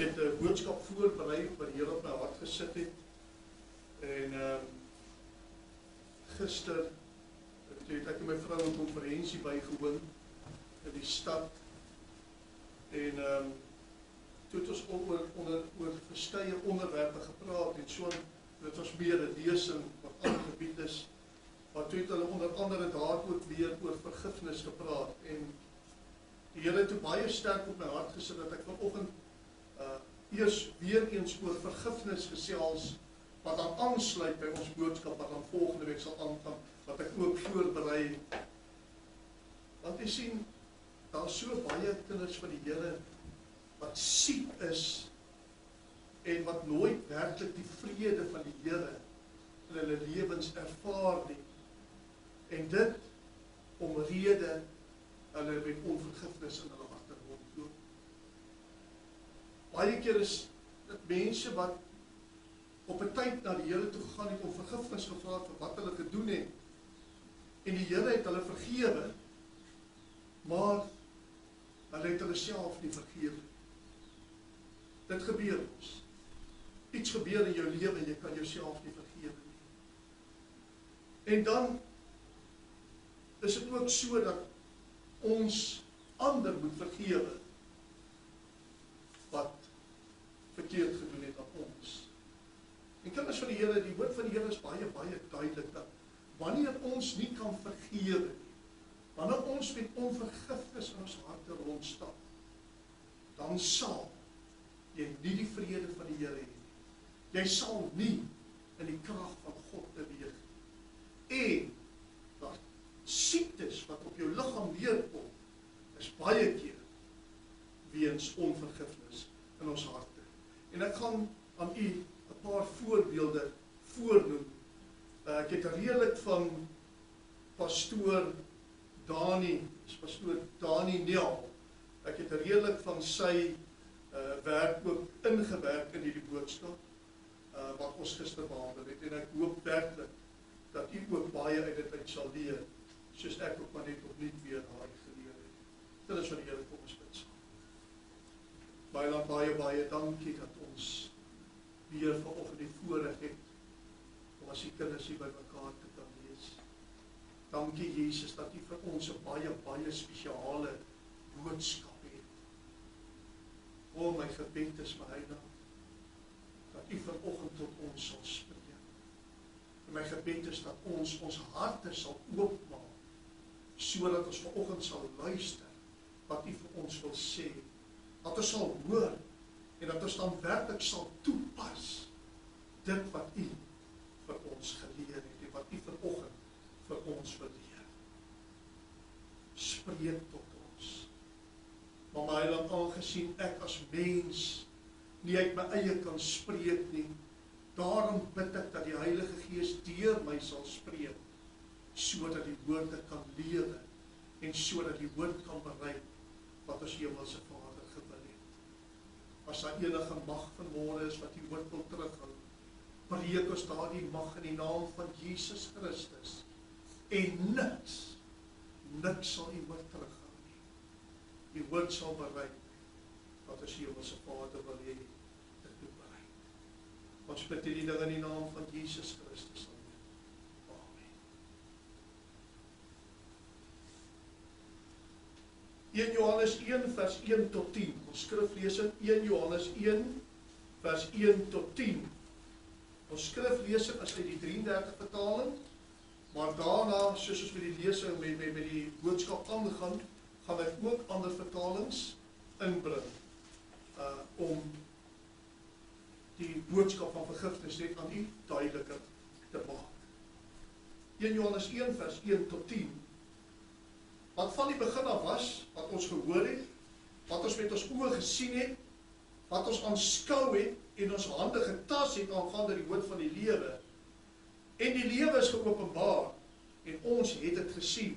het 'n boodskap voorberei wat die Here op my hart gesit het. En gister het ek en my vrou 'n konferensie bygewoon in die stad. En toe het ons oor verskeie onderwerpe gepraat en so, dit was meer 'n lesing wat aangebied is. Maar toe het hulle onder andere daar ook weer oor vergifnis gepraat. En die Here het toe baie sterk op my hart gesit dat ek vanoggend eers weer eens oor vergifnis gesels, wat dan aansluit by ons boodskap wat dan volgende week sal aangaan, wat ek ook voorberei. Want jy sien, daar is so baie kinders van die Here wat siek is en wat nooit werklik die vrede van die Here in hulle lewens ervaar nie. En dit omrede hulle met onvergifnis in hulle harte rondloop. Baie keer is dit mense wat op 'n tyd na die Here toe gegaan het om vergifnis gevra vir wat hulle gedoen het. En die Here het hulle vergewe, maar hulle het hulle self nie vergewe. Dit gebeur ons. Iets gebeur in jou lewe en jy kan jouself nie vergewe nie. En dan is dit ook so dat ons ander moet vergewe wat verkeerd gedoen het aan ons. En kinders van die Here, die woord van die Here is baie duidelik dat wanneer ons nie kan vergewe nie, wanneer ons met onvergifnis in ons harte rondstap, dan sal jy nie die vrede van die Here hê nie. Jy sal nie in die krag van God beweeg nie. En dat siektes wat op jou liggaam neerkom, is baie keer weens onvergifnis in ons harte. En ek gaan aan u 'n paar voorbeelde voornoem. Ek het redelik van pastoor Dani Nel. Ek het redelik van sy werk ook ingewerk in hierdie boodskap wat ons gister behandel het. En ek hoop werklik dat u ook baie uit dit uit sal leer, soos ek ook maar net opnuut weer daai geleer het. Dit is van die Here, kom ons bid saam. Baie dankie dat ons weer vanoggend die voorreg het om as die kinders hier by mekaar te kan lees. Dankie Jesus dat u vir ons 'n baie spesiale boodskap het. O, my gebed is my Heiland, dat u vanoggend tot ons sal spreek. En my gebed is dat ons harte sal oopmaak, sodat ons vanoggend sal luister wat u vir ons wil sê. Dat ons sal hoor en dat ons dan werklik sal toepas dit wat u vir ons geleer het en wat u vanoggend vir ons wil leer. Spreek tot ons. Maar my Heiland, aangesien ek as mens nie uit my eie kan spreek nie, daarom bid ek dat die Heilige Gees deur my sal spreek, sodat die woorde kan lewe en sodat die woord kan bereik wat ons Hemelse Vader gewil het. As daar enige mag vanmôre is wat die woord wil terughou, breek ons daardie mag in die naam van Jesus Christus. En niks sal die woord terughou nie. Die woord sal bereik wat ons Hemelse Vader wil hê dit moet bereik. Ons bid hierdie ding in die naam van Jesus Christus. Amen. 1 Johannes 1 vers 1 tot 10. Ons skriflesing 1 Johannes 1 vers 1 tot 10. Ons skriflesing is uit die 33 vertaling, maar daarna, soos ons met die lesing, met die boodskap aangaan, gaan ek ook ander vertalings inbring, om die boodskap van vergifnis net aan u duideliker te maak. 1 Johannes 1 vers 1 tot 10. Wat van die begin af was, wat ons gehoor het, wat ons met ons oë gesien het, wat ons aanskou het en ons hande getas het aangaande die woord van die lewe. En die lewe is geopenbaar en ons het dit gesien.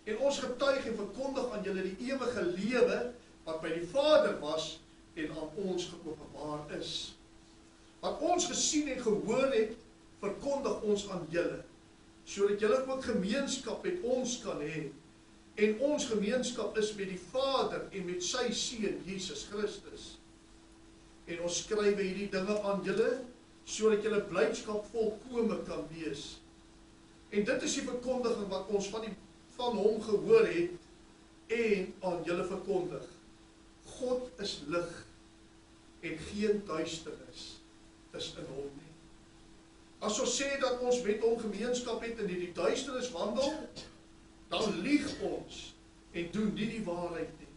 En ons getuig en verkondig aan julle die ewige lewe wat by die Vader was en aan ons geopenbaar is. Wat ons gesien en gehoor het, verkondig ons aan julle, sodat julle ook gemeenskap met ons kan hê. En ons gemeenskap is met die Vader en met sy Seun Jesus Christus. En ons skryf hierdie dinge aan julle, sodat julle blydskap volkome kan wees. En dit is die verkondiging wat ons van hom gehoor het, en aan julle verkondig. God is lig, en geen duisternis is in hom nie. As ons sê dat ons met hom gemeenskap het en in die duisternis wandel, dan lieg ons en doen nie die waarheid nie.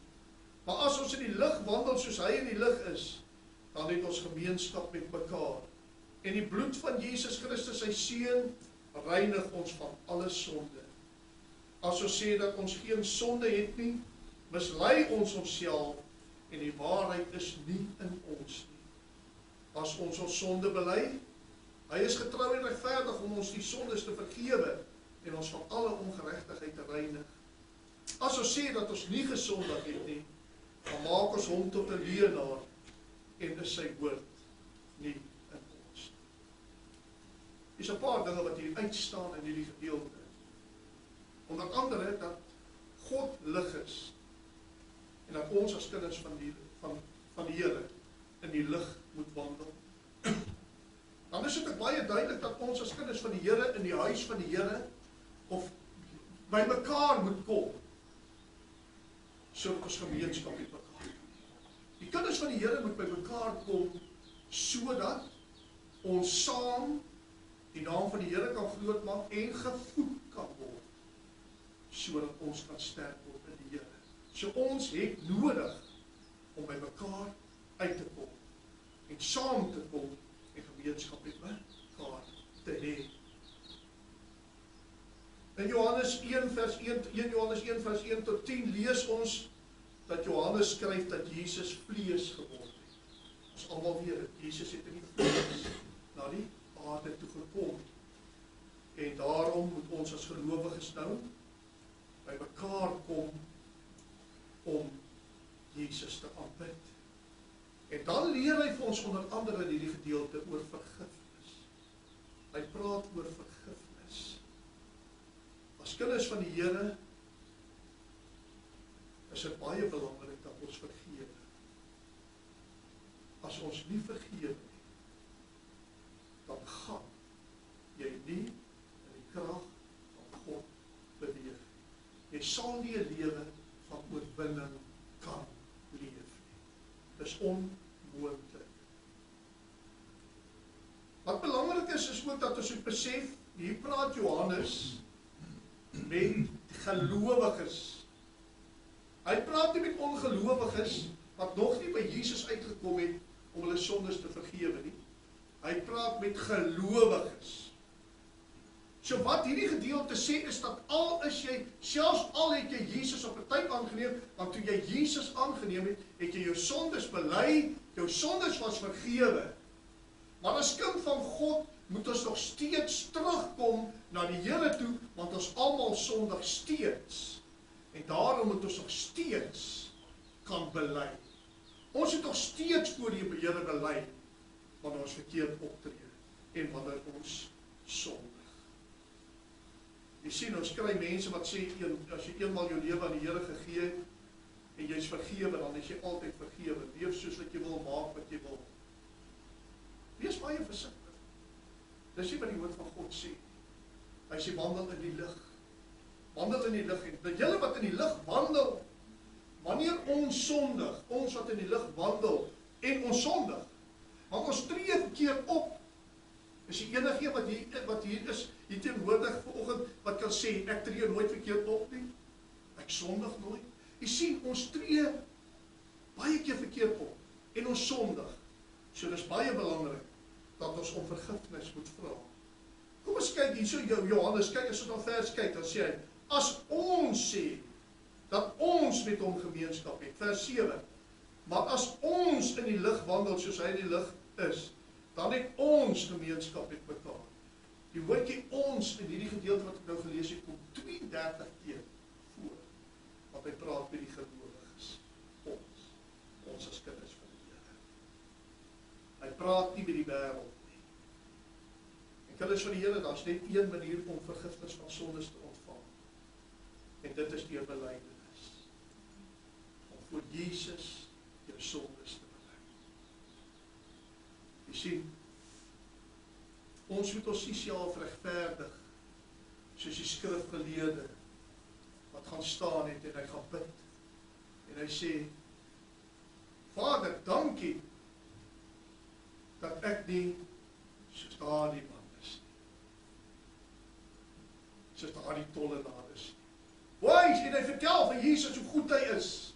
Maar as ons in die lig wandel soos hy in die lig is, dan het ons gemeenskap met mekaar. En die bloed van Jesus Christus, sy seun, reinig ons van alle sonde. As ons sê dat ons geen sonde het nie, mislei ons onsself en die waarheid is nie in ons nie. As ons sonde bely, hy is getrou en regverdig om ons die sondes te vergewe en ons van alle ongeregtigheid te reinig. As ons sê dat ons nie gesondig het nie, dan maak ons hom tot 'n leienaar en is sy woord nie in ons. Hier is 'n paar dinge wat hier uitstaan in hierdie gedeelte. Onder andere dat God lig is en dat ons as kinders van die Here in die lig moet wandel. Dan is dit ook baie duidelik dat ons as kinders van die Here in die huis van die Here of by mekaar moet kom, sodat ons gemeenskap met mekaar. Die kinders van die Here moet by mekaar kom, sodat ons saam die naam van die Here kan groot maak en gevoed kan word, sodat ons kan sterk word in die Here. So ons het nodig om by mekaar uit te kom en saam te kom en gemeenskap met mekaar te hê. In Johannes 1 vers 1 tot 10 lees ons dat Johannes skryf dat Jesus vlees geword het. Ons almal weet dat Jesus het in die vlees na die aarde toe gekom. En daarom moet ons as gelowiges nou by mekaar kom om Jesus te aanbid. En dan leer hy vir ons onder andere in hierdie gedeelte oor vergifnis. Hy praat oor vergifnis. As kinders van die Here is dit baie belangrik dat ons vergewe. As ons nie vergewe nie, dan gaan jy nie in die krag van God beweeg. Jy sal nie 'n lewe van oorwinning kan leef nie. Dis onmoontlik. Wat belangrik is ook dat ons moet besef, hier praat Johannes met gelowiges. Hy praat nie met ongelowiges wat nog nie by Jesus uitgekom het om hulle sondes te vergewe nie. Hy praat met gelowiges. So wat hierdie gedeelte sê is dat selfs al het jy Jesus op 'n tyd aangeneem, want toe jy Jesus aangeneem het, het jy jou sondes bely, jou sondes was vergewe. Maar as kind van God moet ons nog steeds terugkom na die Here toe, want ons almal sondig steeds. En daarom moet ons nog steeds kan bely. Ons het nog steeds voor die Here bely wanneer ons verkeerd optree en wanneer ons sondig. Jy sien, ons kry mense wat sê, as jy eenmaal jou lewe aan die Here gegee het, en jy is vergewe, dan is jy altyd vergewe. Leef soos wat jy wil, maak wat jy wil. Wees baie versigtig. Dis nie wat die woord van God sê. Hy sê, wandel in die lig. Wandel in die lig. En julle wat in die lig wandel, wanneer ons sondig, ons wat in die lig wandel, en ons sondig, want ons tree verkeerd op, is die enige wat hier is, hier teenwoordig vanoggend, wat kan sê, ek tree nooit verkeerd op nie, ek sondig nooit. Jy sien, ons tree baie keer verkeerd op, en ons sondig. So dis baie belangrik, dat ons om vergifnis moet vra. Kom ons kyk hier, so Johannes, kyk, as ons na vers kyk, dan sê hy, as ons sê, dat ons met hom gemeenskap het, vers 7, maar as ons in die lig wandel, soos hy in die lig is, dan het ons gemeenskap met mekaar. Die woordjie ons in hierdie gedeelte wat ek nou gelees het, kom 32 keer voor, want hy praat met die gelowiges, ons as kinders van die Here. Hy praat nie met die wêreld nie. En kinders van die Here, daar is net een manier om vergifnis van sondes te ontvang, en dit is deur belydenis, om voor Jesus jou sondes te bely. Jy sien, ons moet ons nie self regverdig, soos die skrifgeleerde, wat gaan staan het en hy gaan bid, en hy sê, Vader, dankie, dat ek nie soos daardie man is nie. Soos daardie tollenaar is nie. Wys, en hy vertel van Jesus hoe goed hy is.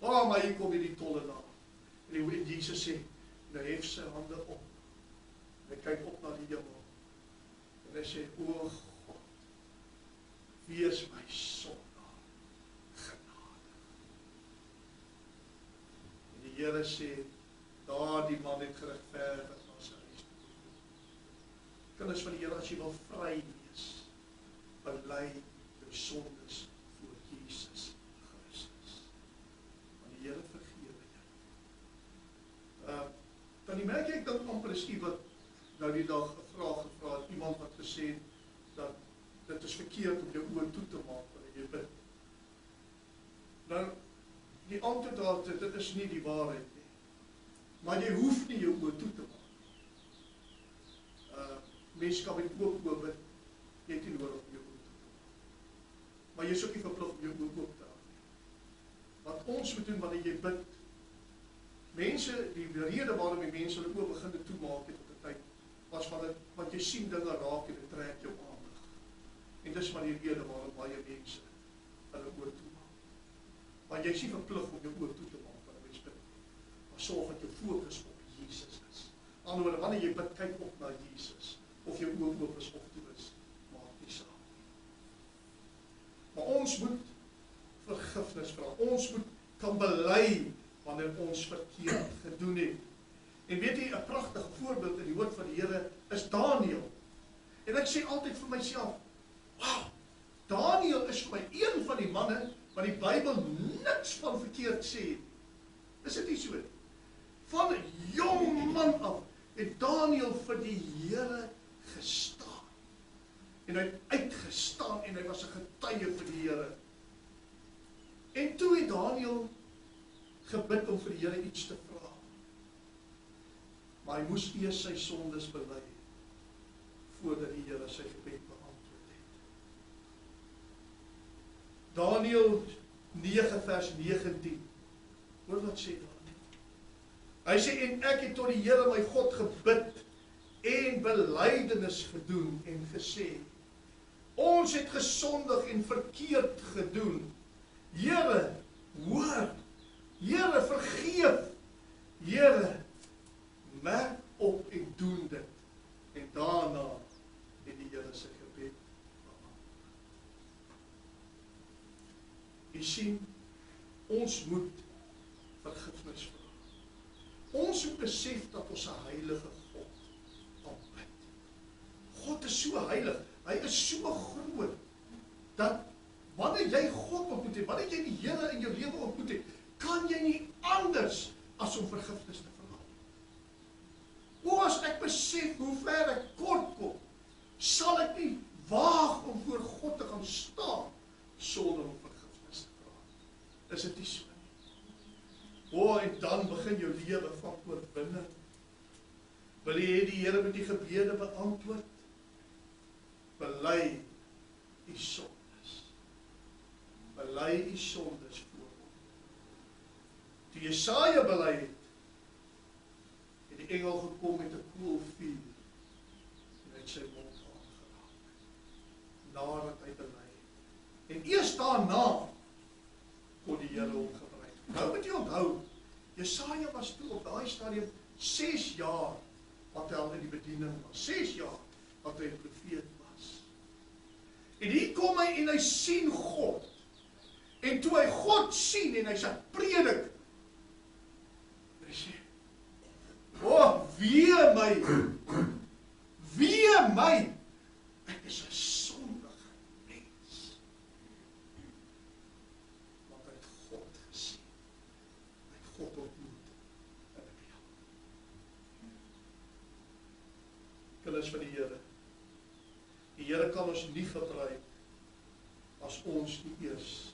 Maar hier kom hier die tollenaar. En Jesus sê, en hy hef sy hande op. En hy kyk op na die hemel. En hy sê, o God, wees my sondaar genadig. En die Here sê, daardie man het geregverdig na sy huis toe. Kinders van die Here, as jy wil vry wees, bely jou sondes voor Jesus Christus. Want die Here vergewe jou. Dan die merk ek dan amper is wat nou die dag 'n vraag gevra het, iemand wat gesê het, dat dit is verkeerd om jou oë toe te maak wanneer jy bid. Nou, die antwoord daarop, dit is nie die waarheid nie. Maar jy hoef nie jou oë toe te maak. Mense kan met oop bid, jy het nie nodig om jou oë toe te maak. Maar jy is ook nie verplig om jou oë oop te hou nie. Wat ons moet doen wanneer jy bid, mense, die rede waarom die mense hulle oë begin te toemaak het op die tyd, was want jy sien dinge raak en dit trek jou aandag. En dis maar die rede waarom baie mense hulle oë toemaak. Want jy is nie verplig om jou oë toe te maak wanneer mens bid. Maar sorg dat jou fokus op Jesus is. Anderwoorde, wanneer jy bid, kyk op na Jesus. Of jou oë oop is of toe is, maak nie saak. Maar ons moet vergifnis vra. Ons moet kan bely wanneer ons verkeerd gedoen het. En weet jy, 'n pragtige voorbeeld in die woord van die Here is Daniël. En ek sê altyd vir myself, wow, Daniël is vir my een van die manne wat die Bybel niks van verkeerd sê. Is dit nie so? Van 'n jong man af het Daniël vir die Here gestaan. En hy het uitgestaan en hy was 'n getuie vir die Here. En toe het Daniël gebid om vir die Here iets te vra. Maar hy moes eers sy sondes bely voordat die Here sy gebed beantwoord het. Daniël 9 vers 19. Hoor wat sê daar? Hy sê, en ek het tot die Here my God gebid en belydenis gedoen en gesê, ons het gesondig en verkeerd gedoen. Here, hoor, Here, vergeef, Here, merk op en doen dit. En daarna het die Here sy gebed beantwoord. Jy sien, ons moet vergifnis vra. Ons moet besef dat ons 'n heilige God aanbid. God is so heilig, hy is so groot, dat wanneer jy God ontmoet het, wanneer jy die Here in jou lewe ontmoet het, kan jy nie anders as om vergifnis te vra. Hoe as ek besef hoe ver ek kort kom, sal ek nie waag om voor God te gaan staan sonder om vergifnis te vra. Is dit nie so? En dan begin jou lewe van oorwinning. Wil jy hê die Here met die gebede beantwoord? Bely die sondes. Bely die sondes voor hom. Toe Jesaja bely het die engel gekom met 'n koel vuur en het sy mond aangeraak. Nadat hy bely het. En eers daarna kon die Here hom gebruik. Nou moet jy onthou, Jesaja was toe op daai stadium 6 jaar wat hy al in die bediening was. 6 jaar wat hy 'n profeet was. En hier kom hy en hy sien God. En toe hy God sien en hy sê predik, hy sê, wee my, ek is 'n sondige mens. Want hy het God gesien. Hy het God ontmoet in 'n beeld. Kinders van die Here. Die Here kan ons nie gebruik as ons nie eers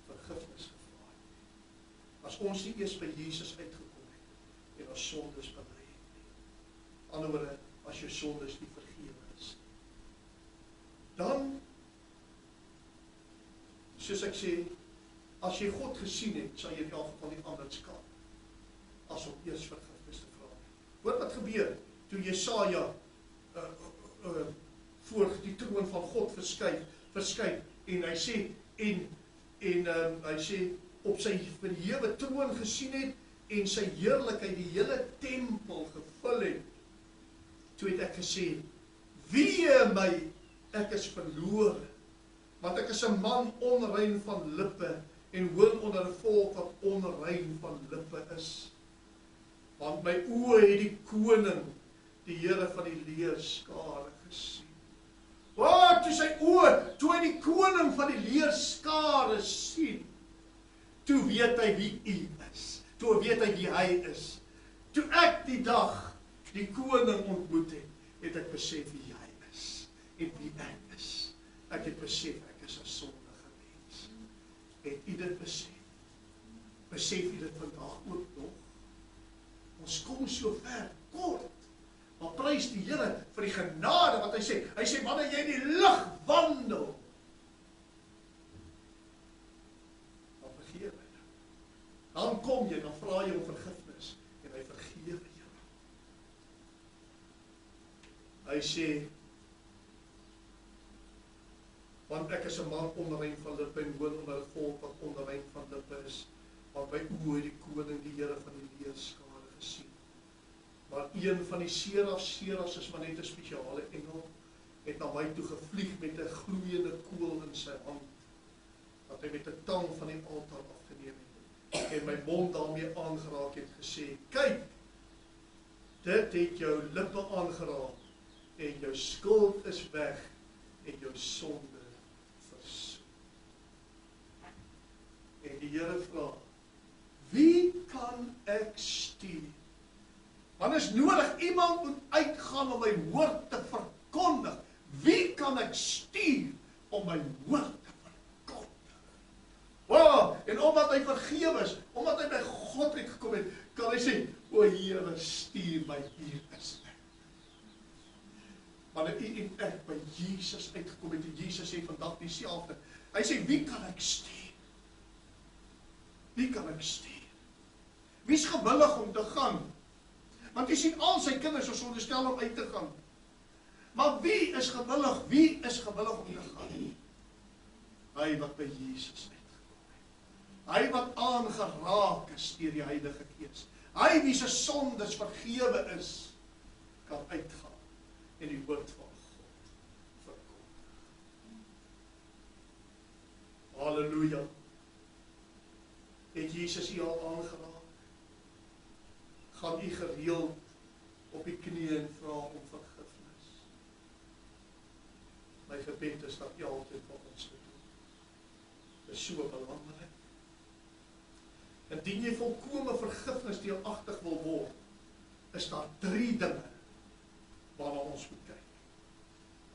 vergifnis gevra het. As ons nie eers by Jesus uitgekom het en ons sondes bely het. Anderwoorde, as jou sondes nie vergewe is. Dan, soos ek sê, as jy God gesien het, sal jy in elk geval nie anders kan, as om eers vergifnis te vra. Hoor wat gebeur, toe Jesaja voor die troon van God verskyn, en hy sê, hy sê, op sy verhewe troon gesien het, en sy heerlikheid die hele tempel gevul het, toe het ek gesê, wee my, ek is verlore, want ek is 'n man onrein van lippe, en woon onder 'n volk wat onrein van lippe is. Want my oë het die koning, die Here van die leerskare gesien. Toe sy oë, toe hy die koning van die leerskare sien, toe weet hy wie U is. Toe weet hy wie hy is. Toe ek die dag die koning ontmoet het, het ek besef wie hy is en wie ek is. Ek het besef ek is 'n sondige mens. Het U dit besef? Besef U dit vandag ook nog? Ons kom so ver, kort. Maar prys die Here vir die genade wat hy sê. Hy sê, wanneer jy in die lig wandel, dan vergewe hy. Dan kom jy, dan vra jy om vergifnis, en hy vergewe jou. Hy sê, want ek is 'n man onrein van lippe en woon onder 'n volk wat onrein van lippe is, want my oë het die koning, die Here van die leerskare gesien. Maar een van die serafs is maar net 'n spesiale engel, het na my toe gevlieg met 'n gloeiende kool in sy hand, wat hy met 'n tang van die altaar afgeneem het, en my mond daarmee aangeraak het, gesê, kyk, dit het jou lippe aangeraak, en jou skuld is weg, en jou sonde versoen. En die Here vra, wie kan ek stuur? Want is nodig, iemand moet uitgaan om my woord te verkondig. Wie kan ek stuur om my woord te verkondig? En omdat hy vergewe is, omdat hy by God uitgekom het, kan hy sê, o Here, stuur my, hier is ek. Wanneer U en ek by Jesus uitgekom het, en Jesus sê vandag dieselfde, hy sê, wie kan ek stuur? Wie kan ek stuur? Wie is gewillig om te gaan? Want jy sien al sy kinders is onderstel om uit te gaan. Maar wie is gewillig? Wie is gewillig om te gaan? Hy wat by Jesus uitgekom het. Hy wat aangeraak is deur die Heilige Gees. Hy wie se sondes vergewe is, kan uitgaan en die woord van God verkondig. Halleluja. Het Jesus U al aangeraak? Gaan U gereeld op die knieë en vra om vergifnis. My gebed is dat U altyd vir ons moet doen. Dit is so belangrik. Indien jy volkome vergifnis deelagtig wil word, is daar 3 dinge waarna ons moet kyk.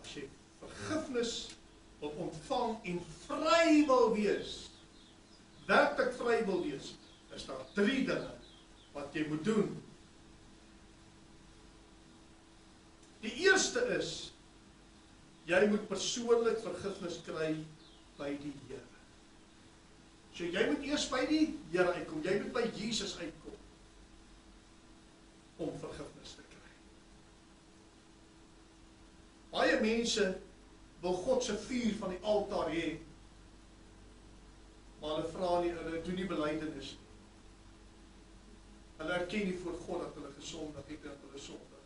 As jy vergifnis wil ontvang en vry wil wees, werklik vry wil wees, is daar 3 dinge wat jy moet doen. Die eerste is, jy moet persoonlik vergifnis kry by die Here. So jy moet eers by die Here uitkom, jy moet by Jesus uitkom, om vergifnis te kry. Baie mense wil God se vuur van die altaar hê, maar hulle vra nie, hulle doen nie belydenis nie. Hulle erken nie voor God dat hulle gesondig het en dat hulle sondig.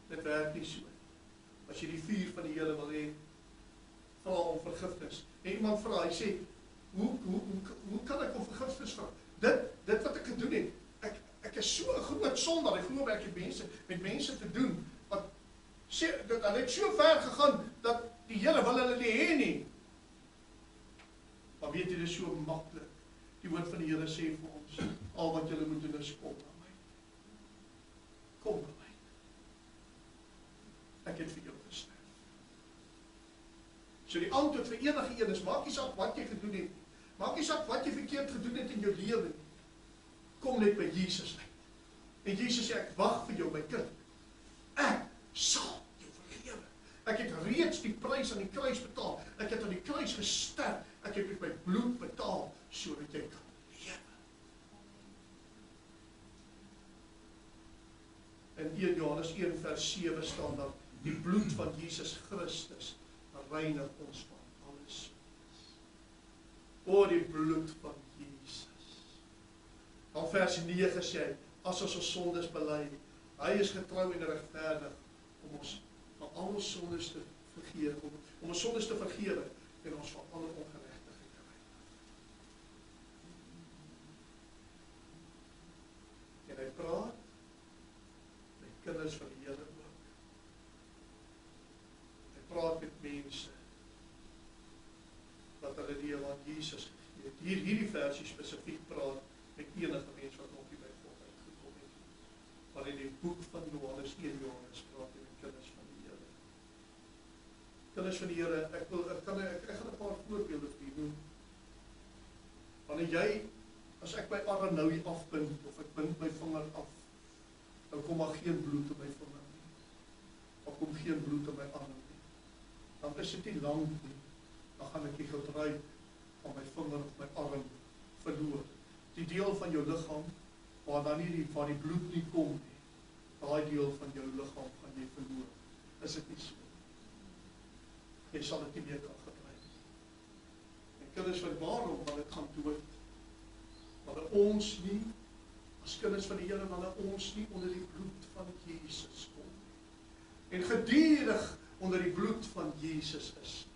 Dit werk nie so. As jy die vuur van die Here wil hê, vra om vergifnis. En iemand vra, hy sê, hoe kan ek om vergifnis vra? Dit wat ek gedoen het, ek is so 'n groot sondaar, ek glo ek het met mense te doen, wat sê, dat hulle het so ver gegaan, dat die Here wil hulle nie hê nie. Maar weet jy, dit is so maklik. Die woord van die Here sê vir ons, al wat julle moet doen is kom na my. Kom na my. Ek het vir jou gesterf. So die antwoord vir enige een is, maak nie saak wat jy gedoen het, maak nie saak wat jy verkeerd gedoen het in jou lewe nie. Kom net by Jesus uit. En Jesus sê, ek wag vir jou, my kind. Ek sal jou vergewe. Ek het reeds die prys aan die kruis betaal. Ek het aan die kruis gesterf. Ek het met my bloed betaal, sodat jy kan lewe. In 1 Johannes 1 vers 7 staan dat die bloed van Jesus Christus reinig ons van alles. O, die bloed van Jesus. Dan vers 9 sê hy, as ons sondes bely, hy is getrou en regverdig om ons van al ons sondes te vergewe, om ons sondes te vergewe en ons van alle ongeregtigheid te reinig. En hy praat met kinders van die Here ook. Hy praat met mense wat hulle die wat Jesus gegee het. Hierdie versie spesifiek praat met enige mens wat nog nie by God uitgekom het. Maar in die boek van Johannes, 1 Johannes, praat hy met kinders van die Here. Kinders van die Here, ek gaan 'n paar voorbeelde vir julle noem. Wanneer jy, as ek my arm nou hier afbind, of ek bind my vinger af, dan kom maar geen bloed in my vinger nie. Of kom geen bloed in my arm nie. Dan is dit nie lang nie. Dan gaan ek die gebruik van my vinger of my arm verloor. Die deel van jou liggaam waar die bloed nie kom nie, daai deel van jou liggaam gaan jy verloor. Is dit nie so? Jy sal dit nie meer kan gebruik. En kinders van waarom, want dit gaan dood. Wanneer ons nie, as kinders van die Here, wanneer ons nie onder die bloed van Jesus kom nie, en gedurig onder die bloed van Jesus is,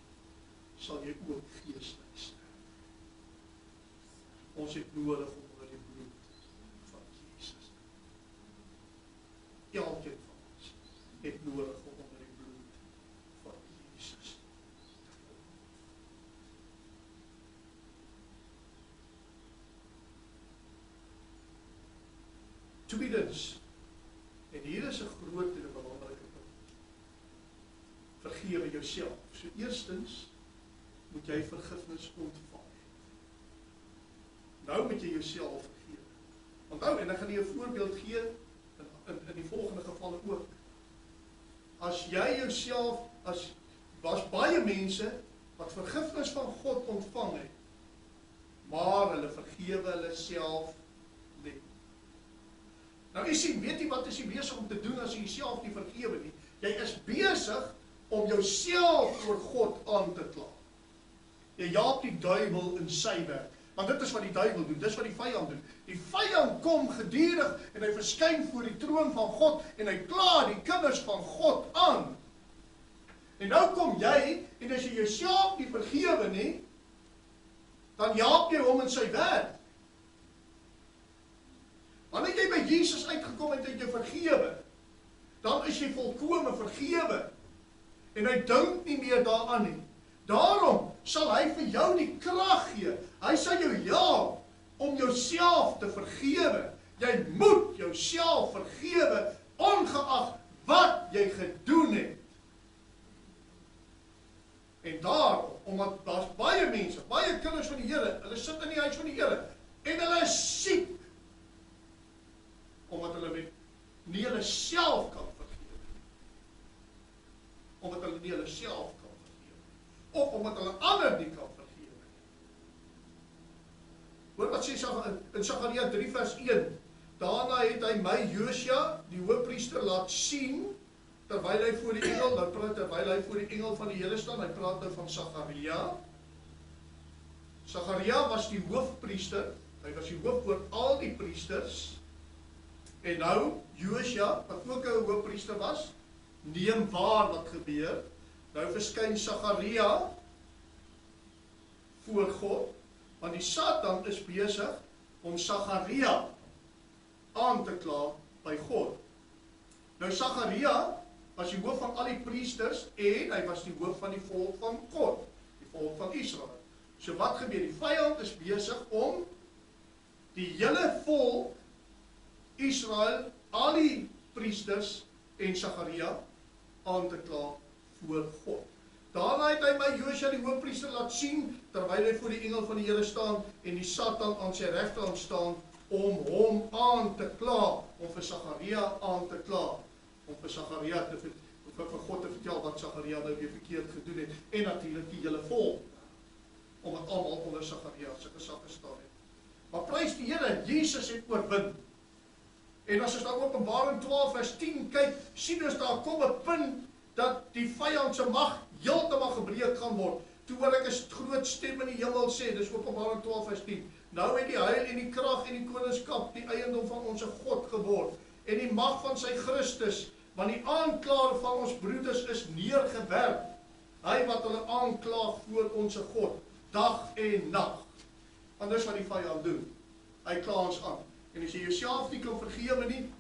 sal jy ook geestelik sterf. Ons het nodig om onder die bloed van Jesus. Elkeen van ons het nodig om onder die bloed van Jesus te kom. Tweedens, en hier is 'n groot en 'n belangrike punt. Vergewe jouself. So eerstens moet jy vergifnis ontvang. Nou moet jy jouself vergewe. Onthou, en ek gaan jy 'n voorbeeld gee in die volgende gevalle ook. As jy jouself, was baie mense wat vergifnis van God ontvang het, maar hulle vergewe hulle self nie. Nou weet jy wat is jy besig om te doen as jy jouself nie vergewe nie? Jy is besig om jouself voor God aan te kla. Jy jaag die duiwel in sy werk. Want dit is wat die duiwel doen, dit is wat die vyand doen. Die vyand kom gedurig en hy verskyn voor die troon van God en hy kla die kinders van God aan. En nou kom jy, en as jy jouself nie vergewe nie, dan jaag jy hom in sy werk. Wanneer jy by Jesus uitgekom het en jy vergewe, dan is jy volkome vergewe. En hy dink nie meer daaraan nie. Daarom sal hy vir jou die krag gee. Hy sal jou help om jouself te vergewe. Jy moet jouself vergewe, ongeag wat jy gedoen het. En daarom, omdat daar's baie mense, baie kinders van die Here, hulle sit in die huis van die Here, en hulle is siek, omdat hulle nie hulle self kan vergewe. Omdat hulle nie hulle self kan vergewe. Of omdat hulle ander nie kan vergewe. Hoor wat sê in Sagaria 3 vers 1. Daarna het hy my Josia, die hoofpriester, laat sien, terwyl hy voor die engel, terwyl hy voor die engel van die Here staan, hy praat nou van Sagaria. Sagaria was die hoofpriester, hy was die hoof oor al die priesters. En nou, Josia, wat ook 'n hoofpriester was, neem waar wat gebeur. Nou verskyn Sagaria voor God, want die Satan is besig om Sagaria aan te kla by God. Nou Sagaria was die hoof van al die priesters en hy was die hoof van die volk van God, die volk van Israel. So wat gebeur? Die vyand is besig om die hele volk Israel, al die priesters en Sagaria aan te kla voor God. Daarna het hy my Josia die hoofpriester laat sien, terwyl hy voor die engel van die Here staan en die Satan aan sy regterhand staan om hom aan te kla, om vir Sagaria aan te kla, om vir Sagaria vir God te vertel wat Sagaria nou weer verkeerd gedoen het, en natuurlik die hele volk, omdat almal onder Sagaria sulke sakke staan het. Maar prys die Here, Jesus het oorwin. En as ons nou Openbaring 12 vers 10 kyk, sien ons daar kom 'n punt dat die vyand se mag heeltemal gebreek gaan word. Toe hoor ek 'n groot stem in die hemel sê, dis Openbaring 12 vers 10, nou het die heil en die krag en die koningskap die eiendom van ons God geword, en die mag van sy Christus, want die aanklaer van ons broeders is neergewerp, hy wat hulle aanklaag voor ons God, dag en nag. Want dis wat die vyand doen, hy kla ons aan, en as jy jouself nie kan vergewe nie,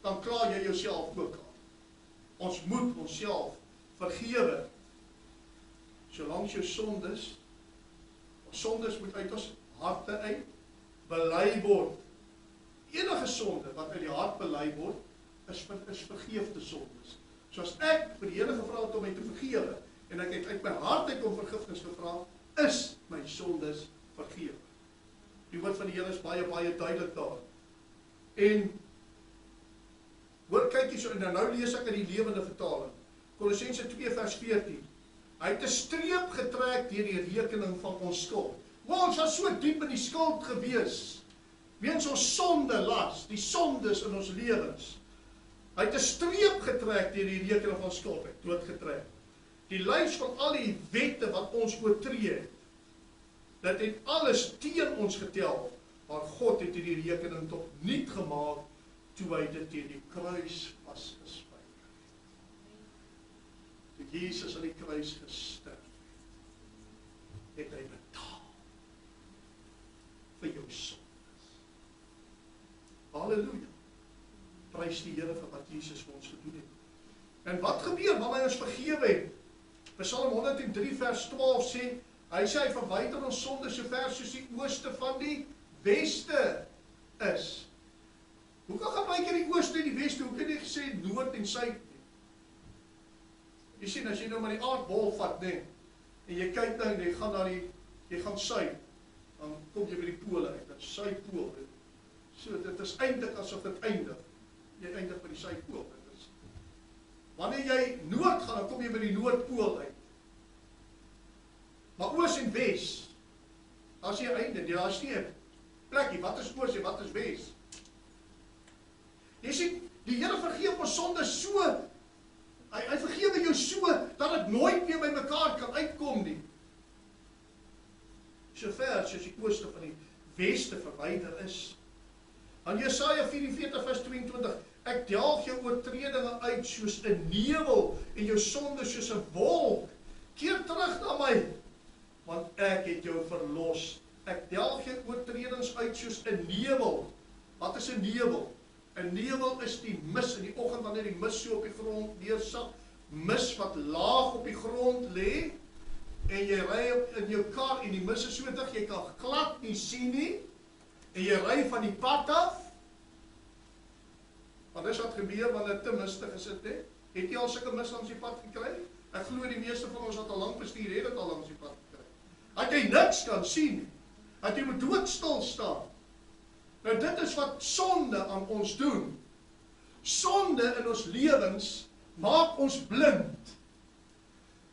dan kla jy jouself ook aan. Ons moet onsself vergewe, solank jou sondes, ons sondes moet uit ons harte uit, bely word. Enige sonde wat uit die hart bely word, is vergeefte sondes. So as ek vir die Here gevra het om my te vergewe, en ek het uit my hart uit om vergifnis gevra, is my sondes vergewe. Die woord van die Here is baie, baie duidelik daar. En, hoor kyk hier so, en nou lees ek in die lewende vertaling, Kolossense 2 vers 14, hy het 'n streep getrek deur die rekening van ons skuld. Ons was so diep in die skuld gewees, weens ons sonde las, die sondes in ons lewens. Hy het 'n streep getrek deur die rekening van skuld, doodgetrek. Die lys van al die wette wat ons oortree, dit het alles teen ons getel, maar God het hierdie rekening tot niet gemaak, toe hy dit teen die kruis vasgespijker. Toe Jesus aan die kruis gesterf het hy betaal vir jou sondes. Halleluja. Prys die Here vir wat Jesus vir ons gedoen het. En wat gebeur wanneer hy ons vergewe het? Psalm 103 vers 12 sê, hy sê hy verwyder ons sondes so ver soos die ooste van die weste is. Hoe kan gebruik jy die ooste en die weste? Hoe kan jy gesê noord en suid nie? Jy sien, as jy nou maar die aardbol vat, nee, en jy kyk nou, jy gaan suid, dan kom jy by die pole uit, dat suidpool. So, dit is eintlik asof dit eindig. Jy eindig by die suidpool. Wanneer jy noord gaan, dan kom jy by die noordpool uit. Maar oos en wes, as jy einde, daar is nie 'n plekkie, wat is oos en wat is wes? Jy sien, die Here vergeef ons sonde so, hy vergewe jou so, dat het nooit meer by mekaar kan uitkom nie. So ver, soos die ooste van die weste verwyder is. Aan Jesaja 44 vers 22, ek delg jou oortredinge uit soos 'n nevel, en jou sonde soos 'n wolk. Keer terug na my, want ek het jou verlos. Ek delg jou oortredings uit soos 'n nevel. Wat is 'n nevel? 'n nevel is die mis in die oggend, wanneer die mis so op die grond neersak, mis wat laag op die grond lê, en jy ry in jou kar, en die mis is so dik, jy kan glad nie sien nie, en jy ry van die pad af, want dis wat gebeur wanneer te mistig is dit, nee? Het jy al sulke mis langs die pad gekry? Ek glo die meeste van ons wat al lank bestuur het dit al langs die pad gekry. Dat jy niks kan sien, dat jy moet doodstil staan. Nou dit is wat sonde aan ons doen. Sonde in ons lewens maak ons blind.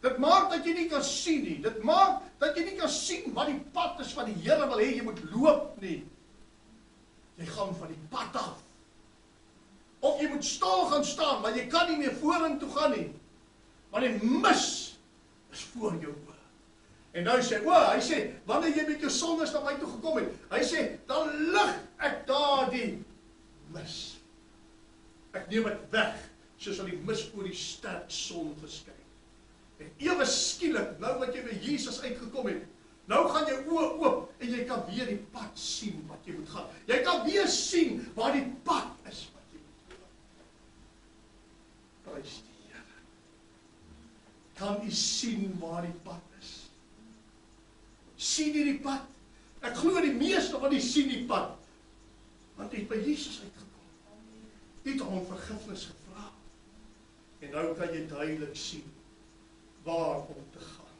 Dit maak dat jy nie kan sien nie. Dit maak dat jy nie kan sien wat die pad is wat die Here wil hê jy moet loop nie. Jy gaan van die pad af. Of jy moet stil gaan staan, maar jy kan nie meer vorentoe gaan nie. Want die mis is voor jou oë. En nou sê, hy sê, wanneer jy met jou sondes na my toe gekom het, hy sê, dan lig ek daardie mis. Ek neem dit weg, soos al die mis oor die sterk son verskyn. En ewe skielik, nou wat jy by Jesus uitgekom het, nou gaan jou oë oop, en jy kan weer die pad sien wat jy moet gaan. Jy kan weer sien waar die pad is wat jy moet loop. Prys die Here. Kan u sien waar die pad is? Sien jy die pad? Ek glo die meeste van die sien die pad. Want jy het by Jesus uitgekom. Jy het hom vergifnis gevra. En nou kan jy duidelik sien waar om te gaan.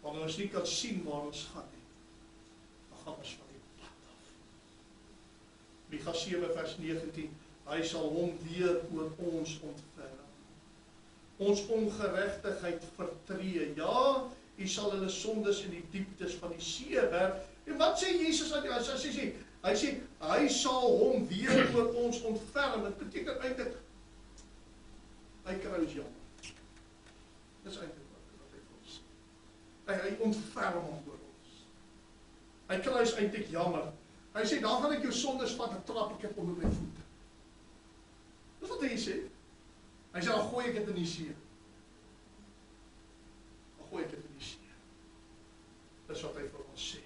Want ons nie kan sien waar ons gaan nie, dan gaan ons van die pad. Micha 7 vers 19, hy sal hom weer oor ons ontferm. Ons ongeregtigheid vertree. Ja, hy sal hulle sondes in die dieptes van die see werp. En wat sê Jesus aan die? Hy sê, hy sal hom weer oor ons ontferm. Dit beteken eintlik, hy kry ons jammer. Dis eintlik wat hy vir ons sê. Hy ontferm hom oor ons. Hy kry ons eintlik jammer. Hy sê, dan gaan ek jou sondes vat en trap ek het onder my voete. Dis wat hy sê. Hy sê, dan gooi ek het in die see. Dan gooi ek het in die see. Dis wat hy vir ons sê.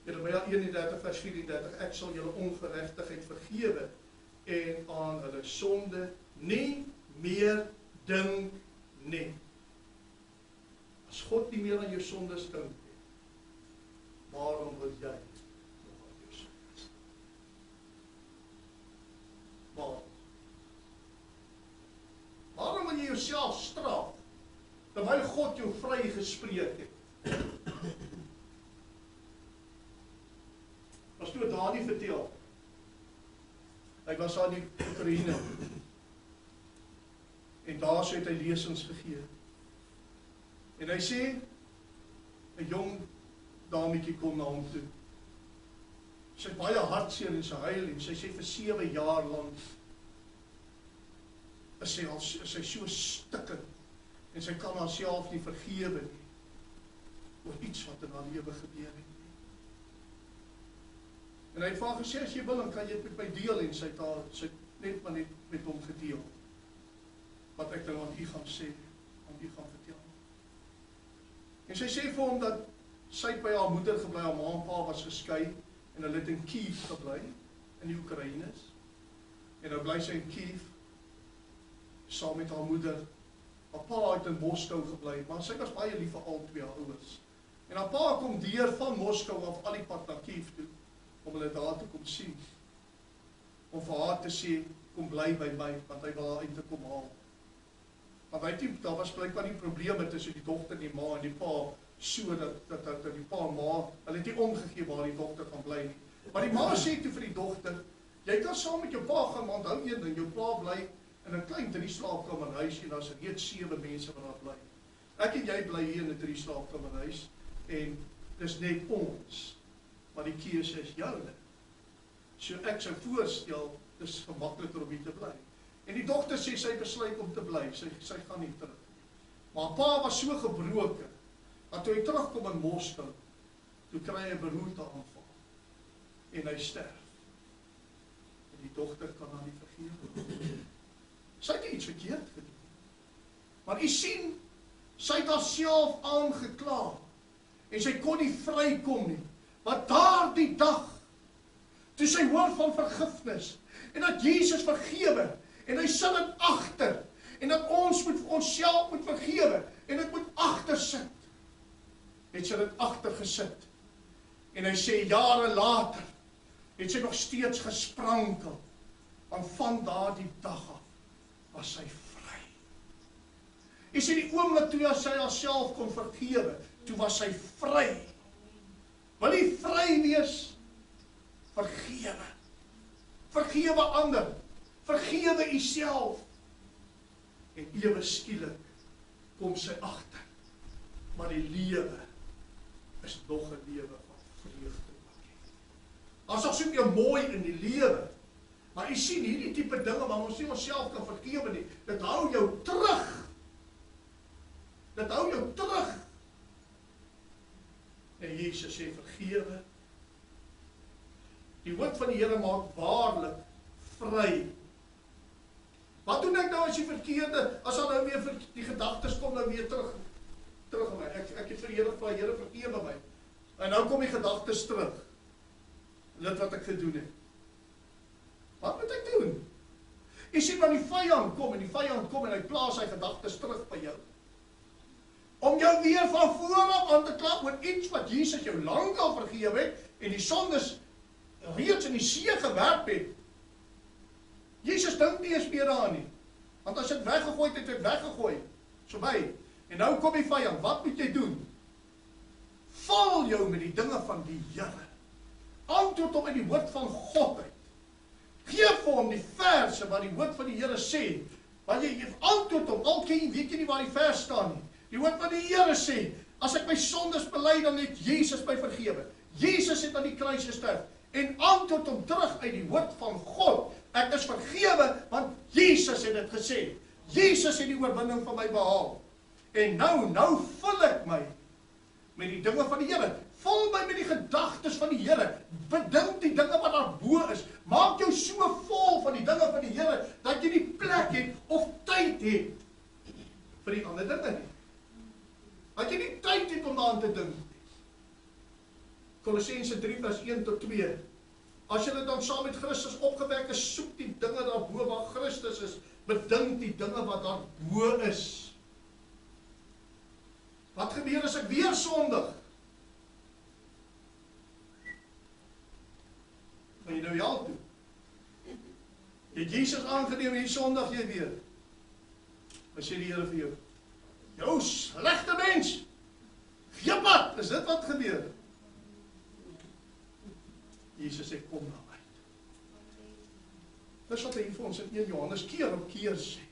Jeremia 31 vers 34, ek sal julle ongeregtigheid vergewe en aan hulle sonde nie meer dink nie. As God nie meer aan jou sondes dink nie, waarom wil jy nog aan jou sondes? Waarom wil jy jouself straf, terwyl God jou vrygespreek het? As toe Dani vertel, hy was aan die Oekraïne, en daar het hy lesings gegee. En hy sê, 'n jong dametjie kom na hom toe. Sy het baie hartseer en sy huil, en sy sê vir 7 jaar lank, is sy so stikkend, en sy kan haarself nie vergewe nie, oor iets wat in haar lewe gebeur het. En hy het vir haar gesê, as jy wil, dan kan jy het met my deel, en sy het net maar net met hom gedeel, wat ek nou aan u gaan sê, aan u gaan vertel. En sy sê vir hom dat sy het by haar moeder gebly, haar ma en pa was geskei, en hulle het in Kiev gebly, in die Oekraïne, en nou bly sy in Kiev, saam met haar moeder. Haar pa het in Moskou gebly, maar sy was baie lief vir al twee haar ouers. En haar pa kom deur van Moskou af al die pad na Kiev toe, om hulle daar te kom sien, om vir haar te sê, kom bly by my, want hy wil haar eintlik kom haal. Maar weet jy, daar was blykbaar nie probleme tussen die dogter en die ma en die pa, so dat die pa en ma, hulle het nie omgegee waar die dogter kan bly nie. Maar die ma sê toe vir die dogter, jy kan saam met jou pa gaan, maar onthou een ding, jou pa bly in 'n klein 3-slaapkamerhuis, en daar's reeds 7 mense wat daar bly. Ek en jy bly hier in 'n 3-slaapkamerhuis, en dis net ons, maar die keuse is joune. So ek sou voorstel, dis gemakliker om hier te bly. En die dogter sê, sy besluit om te bly, sy gaan nie terug. Maar pa was so gebroken, dat toe hy terugkom in Moskou, toe kry hy 'n beroerteaanval, en hy sterf. En die dogter kan haar nie vergewe. Sy het iets verkeerd gedoen. Maar u sien, sy het haarself aangekla, en sy kon nie vrykom nie. Maar daardie dag, toe sy hoor van vergifnis, en dat Jesus vergewe, en hy sit dit agter, en dat ons moet vir onsself moet vergewe, en dit moet agter sit, het sy dit agter gesit, en hy sê jare later, het sy nog steeds gesprankel, want van daardie dag af, was sy vry. Jy sê die oomblik toe sy haarself kon vergewe, toe was sy vry. Wil jy vry wees? Vergewe. Vergewe ander. Vergewe uself. En ewe skielik kom sy agter. Maar die lewe is nog 'n lewe van vreugde. Daar's nog soveel mooi in die lewe. Maar jy sien hierdie tipe dinge waar ons nie onsself kan vergewe nie. Dit hou jou terug. Dit hou jou terug. En Jesus sê vergewe. Die woord van die Here maak waarlik vry. Wat doen ek nou as die verkeerde, as dan nou weer die gedagtes kom nou weer terug in my. Ek het vir die Here gevra, Here vergewe my. En nou kom die gedagtes terug. Dit wat ek gedoen het. Wat moet ek doen? Jy sien wanneer die vyand kom en hy plaas sy gedagtes terug by jou. Om jou weer van vooraf aan te kla oor iets wat Jesus jou lank al vergewe het en die sondes reeds in die see gewerp het. Jesus dink nie eens meer daaraan nie. Want as jy dit weggegooi het, het jy dit weggegooi. So by. En nou kom die vyand, wat moet jy doen? Vul jou met die dinge van die Here. antwoord hom uit die woord van God uit. Geef vir hom die verse wat die woord van die Here sê. Want jy antwoord hom, al weet jy nie waar die vers staan nie. Die woord van die Here sê, as ek my sondes bely, dan het Jesus my vergewe. Jesus het aan die kruis gesterf. En antwoord hom terug uit die woord van God. Ek is vergewe, want Jesus het dit gesê. Jesus het die oorwinning van my behaal. En nou vul ek my met die dinge van die Here. Vul my met die gedagtes van die Here. Bedink die dinge wat daar bo is. Maak jou so vol van die dinge van die Here, dat jy nie plek het of tyd het vir die ander dinge nie. Dat jy nie tyd het om daaraan te dink. Kolossense 3 vers 1 tot 2. As julle dan saam met Christus opgewek is, soek die dinge daarbo waar Christus is. Bedink die dinge wat daarbo is. Wat gebeur as ek weer sondig? Gaan jy nou hel toe? Jy het Jesus aangeneem en jy sondig jy weer. Wat sê die Here vir jou? Jou slegte mens! Gee pad! Is dit wat gebeur? Jesus sê, kom nou uit. Dis wat hy vir ons in 1 Johannes keer op keer sê.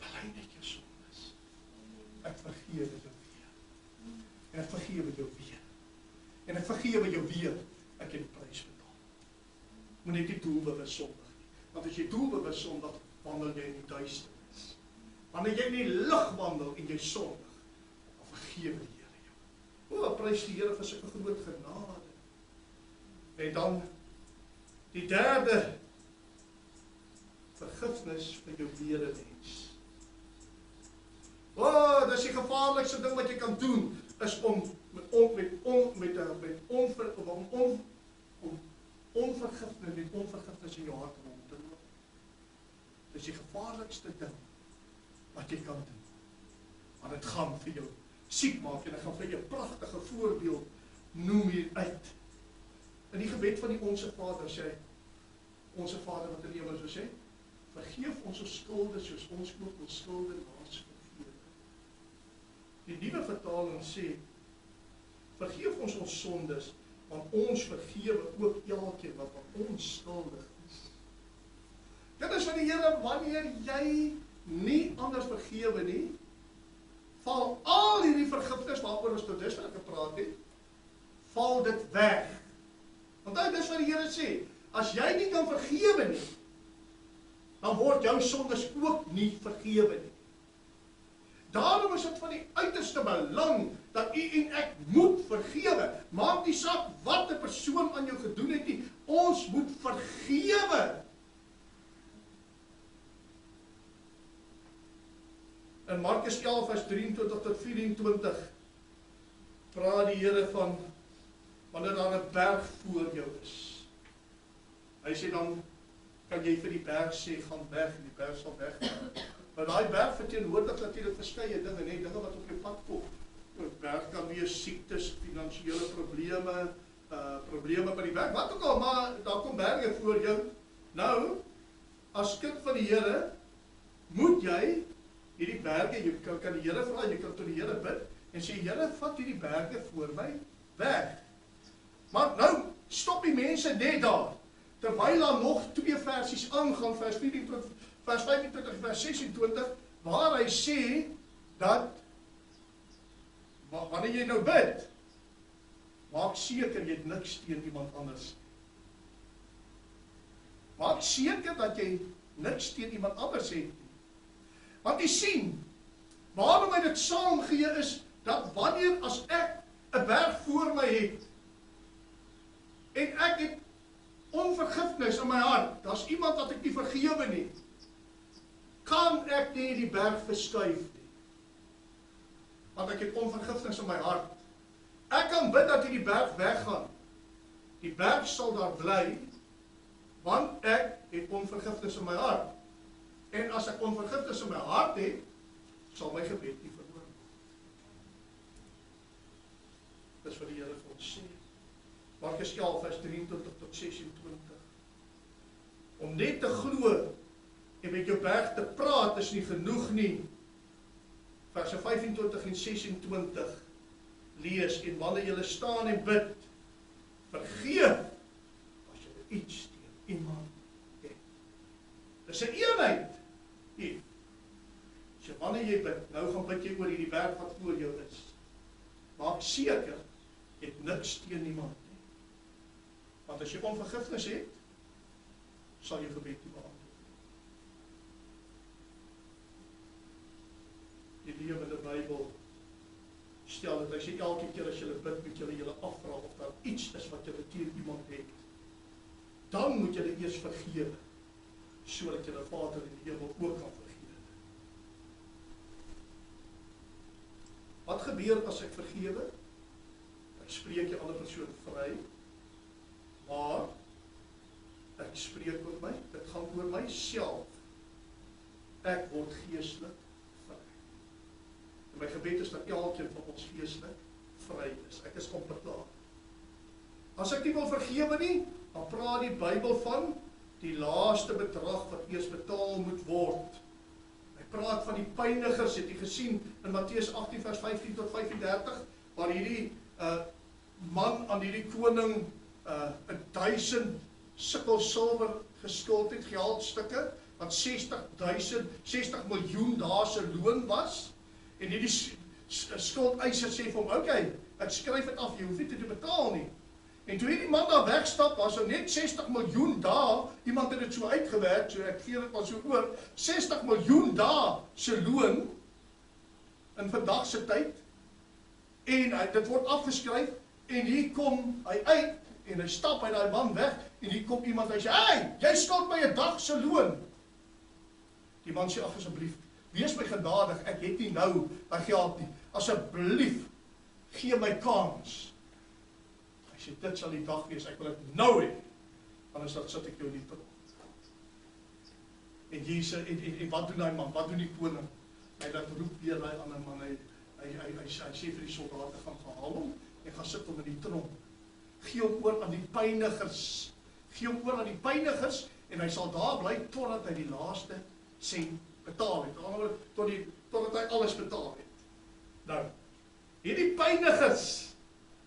Bely net jou sondes. Ek vergewe jou weer. En ek vergewe jou weer. En ek vergewe jou weer. Ek het die prys betaal. Moet net die doelbewus sondig nie. Want as jy doelbewus sondig, wandel jy in die duisternis. Wanneer jy in die lig wandel en jy sondig, dan vergewe die Here jou. O, prys die Here vir sulke groot genade. En dan die derde, vergifnis vir jou medemens. O, dis die gevaarlikste ding wat jy kan doen, is om onvergifnis in jou hart rond te loop. Dis die gevaarlikste ding wat jy kan doen. Want dit gaan vir jou siek maak en dit gaan vir jou 'n pragtige voorbeeld noem hier uit. In die gebed van die Onse Vader sê, Onse Vader wat in die hemel so sê, vergeef ons ons skulde soos ons ook ons skuldenaars vergewe. Die nuwe vertaling sê, vergeef ons ons sondes, want ons vergewe ook elkeen wat aan ons skuldig is. Dit is van die Here, wanneer jy nie anders vergewe nie, val al hierdie vergifnis waaroor ons tot dusver gepraat het, val dit weg. Want dit is wat die Here sê, as jy nie kan vergewe nie, dan word jou sondes ook nie vergewe nie. Daarom is dit van die uiterste belang, dat u en ek moet vergewe. Maak nie saak wat 'n persoon aan jou gedoen het nie, ons moet vergewe. In Markus 11 vers 23 tot 24, praat die Here van, wanneer daar 'n berg voor jou is. Hy sê dan, kan jy vir die berg sê, gaan weg, en die berg sal weggaan. Maar daai berg verteenwoordig natuurlik verskeie dinge, nee, dinge wat op jou pad kom. Die berg kan wees siektes, finansiële probleme, probleme by die werk, wat ook al, maar daar kom berge voor jou. Nou, as kind van die Here, moet jy hierdie berge, jy kan die Here vra, jy kan tot die Here bid, en sê, Here, vat hierdie berge voor my weg. Maar nou, stop die mense net daar, terwyl daar nog 2 versies aangaan, vers 25 en vers 26, waar hy sê, dat, wanneer jy nou bid, maak seker, jy het niks teen iemand anders. Maak seker, dat jy niks teen iemand anders het. Want jy sien, waarom hy dit saamgee is, dat wanneer as ek 'n berg voor my het, en ek het onvergifnis in my hart, daar's iemand wat ek nie vergewe nie, kan ek nie die berg verskuif nie. Want ek het onvergifnis in my hart. Ek kan bid dat die berg weggaan. Die berg sal daar bly, want ek het onvergifnis in my hart. En as ek onvergifnis in my hart het, sal my gebed nie verhoor word. Dis wat die Here vir ons sê. Markus 11 vers 23 tot 26. Om net te glo en met jou berg te praat is nie genoeg nie. Verse 25 en 26 lees, en wanneer julle staan en bid, vergeef iets teen iemand het. Dis 'n eenheid hier. So wanneer jy bid, nou gaan bid jy oor hierdie werk wat voor jou is. Maak seker, jy het niks teen niemand nie. Want as jy onvergifnis het, sal jy gebed nie beantwoord. Die lewende Bybel stel dat as jy elke keer as jy bid, moet jy julle afvra of daar iets is wat jy teen iemand het. Dan moet jy eers vergewe, sodat jy die Vader in die hemel ook kan vergewe. Wat gebeur as ek vergewe? Ek spreek die ander persoon vry, maar ek spreek oor my, dit gaan oor myself. Ek word geestelik vry. En my gebed is dat elkeen van ons geestelik vry is. Ek is onbeklaar. As ek nie wil vergewe nie, dan praat die Bybel van die laaste bedrag wat eers betaal moet word. Hy praat van die pynigers, het jy gesien in Matteus 18 vers 15 tot 35, waar hierdie man aan hierdie koning 1000 sikkel silwer geskuld het, geldstukke, wat 60 miljoen dae se loon was, en hierdie skuldeiser sê vir hom, okay, ek skryf dit af, jy hoef nie te betaal nie. En toe hierdie man daar wegstap, was er net 60 miljoen dae, iemand het dit so uitgewerk, so ek gee dit maar so oor, 60 miljoen dae se loon, in vandag se tyd, en dit word afgeskryf, en hier kom hy uit, en hy stap uit daai man weg, en hier kom iemand, hy sê, hey, jy skuld my 'n dag se loon. Die man sê, ag asseblief, wees my genadig, ek het nie nou my geld nie, asseblief, gee my kans. Hy sê, dit sal die dag wees, ek wil dit nou hê, anders dan sit ek jou nie terug. En Jesus, en wat doen hy man, wat doen die koning? Hy laat roep weer hy ander man, hy sê vir die soldate, gaan verhaal hom, en gaan sit hom in die tronk. Gee hom oor aan die pynigers. Gee hom oor aan die pynigers, en hy sal daar bly, totdat hy die laaste sent betaal het. Totdat hy alles betaal het. Nou, hierdie pynigers,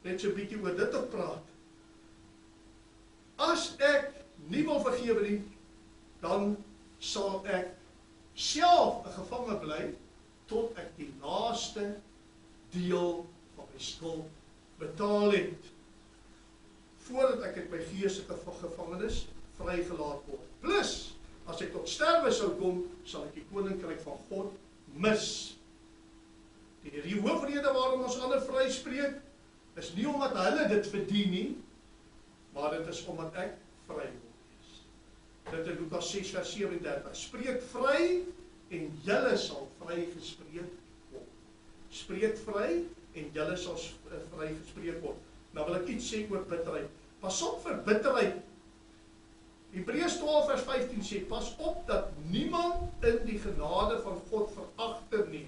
net so 'n bietjie oor dit te praat. As ek nie wil vergewe nie, dan sal ek self 'n gevange bly, tot ek die laaste deel van my skuld betaal het, voordat ek uit my geestelike gevangenis vrygelaat word. Plus, as ek tot sterwe sou kom, sal ek die koninkryk van God mis. Die hoofrede waarom ons ander vryspreek, is nie omdat hulle dit verdien nie, maar dit is omdat ek vry word wees. Dit in Lukas 6 vers 37, spreek vry, en julle sal vrygespreek word. Spreek vry, en julle sal vrygespreek word. Nou wil ek iets sê oor bitterheid. Pas op vir bitterheid. Hebreërs 12 vers 15 sê, pas op dat niemand in die genade van God veragter nie,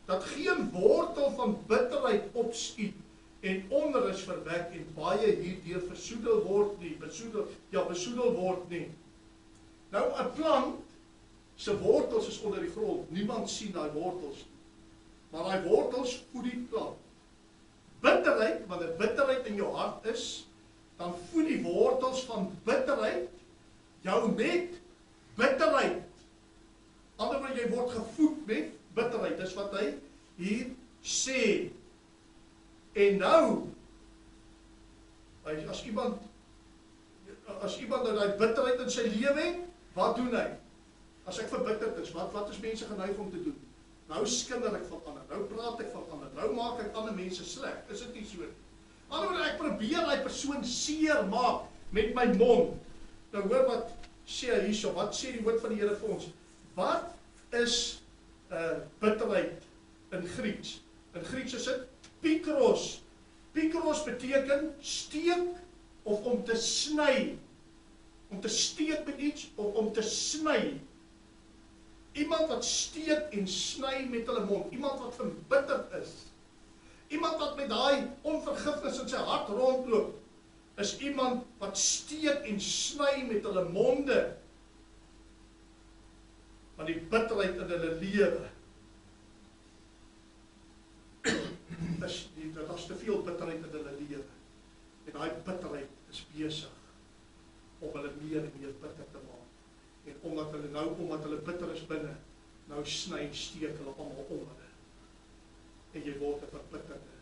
dat geen wortel van bitterheid opskiet, en onrus verwek, en baie hierdeur besoedel word nie, besoedel word nie. Nou, 'n plant, se wortels is onder die grond, niemand sien daai wortels nie, maar daai wortels voed die plant. Bitterheid, wanneer bitterheid in jou hart is, dan voed die wortels van bitterheid jou met bitterheid. Anderswoorde, jy word gevoed met bitterheid, dis wat hy hier sê. En nou, as iemand nou die bitterheid in sy lewe het, wat doen hy? As ek verbitterd is, wat is mense geneig om te doen? Nou skinder ek van ander, nou praat ek van ander, nou maak ek ander mense sleg, is dit nie so nie? Anderswoorde, ek probeer die persoon seer maak met my mond. Nou hoor wat sê hy hierso, wat sê die woord van die Here vir ons? Wat is bitterheid in Grieks? In Grieks is dit pikros. Pikros beteken steek of om te sny. Om te steek met iets of om te sny. Iemand wat steek en sny met hulle mond. Iemand wat verbitterd is. Iemand wat met daai onvergifnis in sy hart rondloop, is iemand wat steek en sny met hulle monde. Van die bitterheid in hulle lewe. Dit is te veel bitterheid in hulle lewe. En daai bitterheid is besig om hulle meer en meer bitter te maak. En omdat hulle bitter is binne, nou sny en steek hulle almal om hulle. En jy word 'n verbitterde,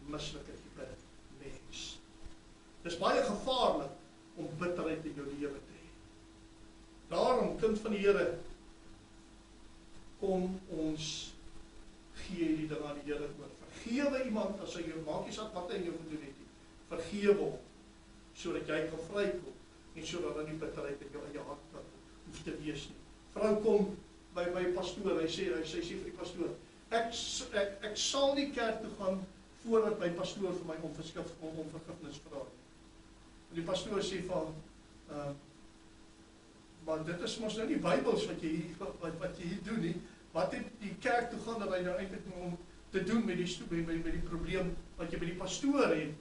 mislike tipe mens. Dis baie gevaarlik om bitterheid in jou lewe te hê. Daarom, kind van die Here, kom ons gee die ding aan die Here oor. Vergewe iemand as hy jou maak nie saak wat hy in jou gedoen het nie. Vergewe hom, sodat jy kan vrykom en sodat dan die bitterheid in jou eie hart hoef te wees nie. Vrou kom by pastoor, hy sê vir die pastoor, ek sal nie kerk toe gaan voordat my pastoor vir my om vergifnis vra nie. En die pastoor sê van, maar dit is mos nou nie Bybels wat jy hier doen nie. Wat het die kerk toe gaan dat hy nou eintlik om te doen met die probleem wat jy by die pastoor het?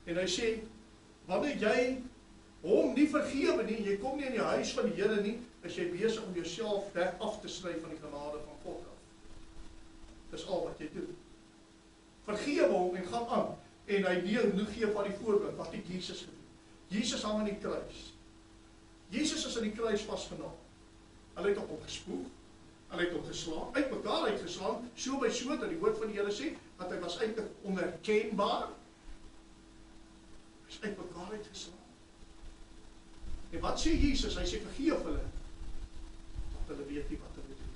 En hy sê, wanneer jy hom nie vergewe nie, jy kom nie in die huis van die Here nie, is jy besig om jouself af te sny van die genade van God af. Dis al wat jy doen. Vergewe hom en gaan aan. En hy gee van die voorbeeld, wat het Jesus gedoen? Jesus hang aan die kruis. Jesus is aan die kruis vasgenaal. Hulle het op hom gespoeg, hulle het hom geslaan, uit mekaar uitgeslaan, so by so, dat die woord van die Here sê, dat hy was eintlik onherkenbaar. Hy is uit mekaar uitgeslaan. En wat sê Jesus? Hy sê, vergeef hulle, want hulle weet nie wat hulle doen.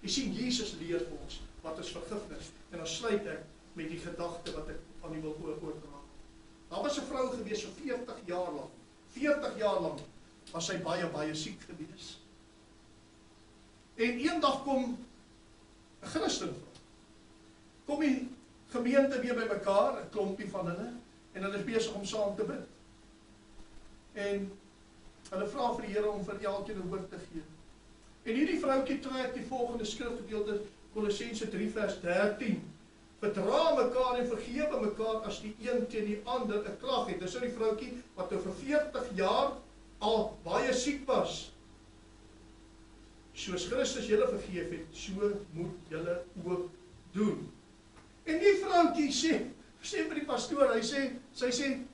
Jy sien, Jesus leer vir ons, wat is vergifnis? En dan sluit ek met die gedagte wat ek aan u wil oordra. Daar was 'n vrou gewees vir 40 jaar lang. 40 jaar lang was sy baie siek gewees. En eendag kom 'n Christen vrou. Kom die gemeente weer by mekaar, 'n klompie van hulle, en hulle is besig om saam te bid. En hulle vra vir die Here om vir elkeen 'n woord te gee. En hierdie vroukie trek die volgende skrifgedeelte, Kolossense 3 vers 13. Verdra mekaar en vergewe mekaar as die een teen die ander 'n klag het. Dis nou die vroukie wat oor 40 jaar al baie siek was. Soos Christus julle vergeef het, so moet julle ook doen. En die vroukie sê vir die pastoor, sy sê,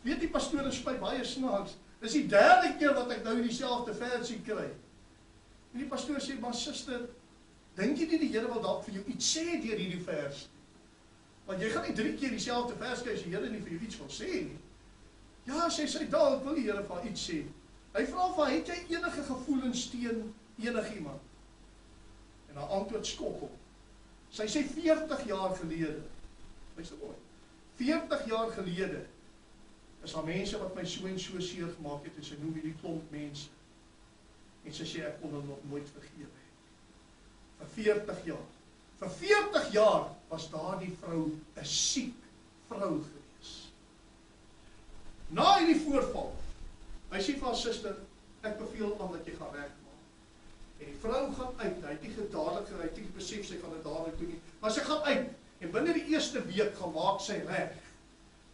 weet die pastoor, is my baie snaaks. Dis die 3de keer wat ek nou dieselfde versie kry. En die pastoor sê, maar suster, dink jy nie die Here wil dalk vir jou iets sê deur hierdie vers? Want jy gaan nie 3 keer dieselfde vers kry as die Here nie vir jou iets wil sê nie. Ja, sy dalk wil die Here vir iets sê. Hy vra van, het jy enige gevoelens teen enigiemand? En haar antwoord skok hom. Sy sê 40 jaar gelede, luister mooi, 40 jaar gelede is daar mense wat my so en so seer gemaak het, en sy noem hierdie klomp mense. En sy sê, ek kon hulle nog nooit vergewe het. Vir 40 jaar. Vir 40 jaar was daardie vrou 'n siek vrou gewees. Na hierdie voorval, hy sê vir haar suster, ek beveel aan dat jy gaan regmaak. En die vrou gaan uit, hy het nie dadelik gery, hy het nie besef sy gaan dit dadelik doen nie, maar sy gaan uit, en binne die eerste week gaan maak sy reg,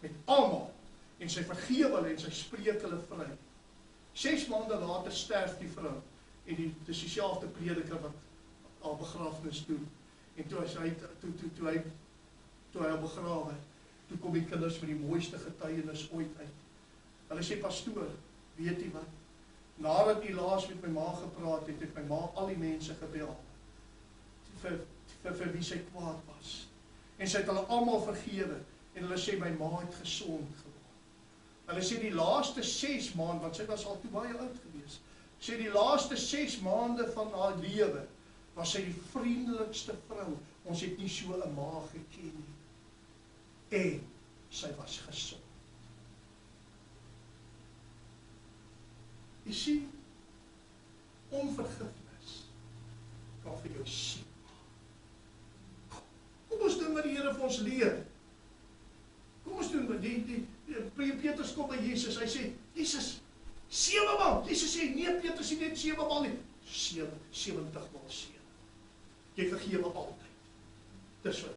met almal, en sy vergewe hulle, en sy spreek hulle vry. 6 maande later sterf die vrou, en dis dieselfde prediker wat al begrafnis doen, en toe hy al begrawe, toe kom die kinders met die mooiste getuienis ooit uit. Hulle sê, pastoor, weet jy wat? Nadat die laas met my ma gepraat het, het my ma al die mense gebel, vir wie sy kwaad was. En sy het hulle almal vergewe, en hulle sê, my ma het gesond geword. Hulle sê, die laaste 6 maande, want sy was al toe baie oud gewees, sê die laaste 6 maande van haar lewe, was sy die vriendelikste vrou. Ons het nie so 'n ma geken nie. En sy was gesond. Jy sien, onvergifnis kan vir jou siek maak. Kom ons doen wat die Here vir ons leer. Kom ons doen wat Petrus kom by Jesus, hy sê, Jesus, 7 maal. Jesus sê, nee Petrus, nie net 7 maal nie, 70 maal 7. Jy vergewe altyd. Dis wat